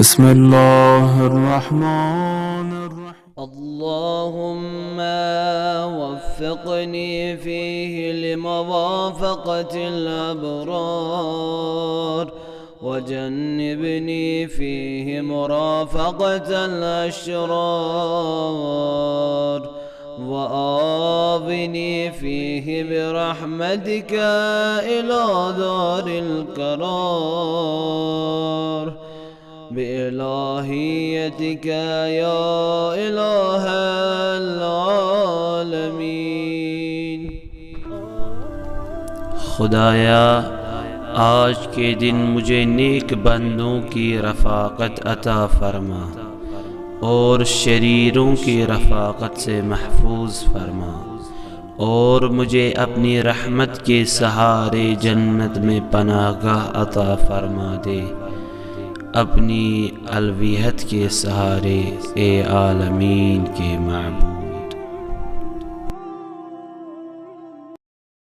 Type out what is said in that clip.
بسم الله الرحمن الرحيم. اللهم وفقني فيه لموافقة الأبرار، وجنبني فيه مرافقة الأشرار، وآوِني فيه برحمتك إلى دار القرار، بإلهيتك يا إله العالمين. खुदाया आज के दिन मुझे नेक बंदों की रफ़ाक़त अता फरमा और शरीरों की रफ़ाक़त से महफूज फरमा, और मुझे अपनी रहमत के सहारे जन्नत में पनाहगाह अता फरमा दे, अपनी अलवियत के सहारे ए आलमीन के महबूब।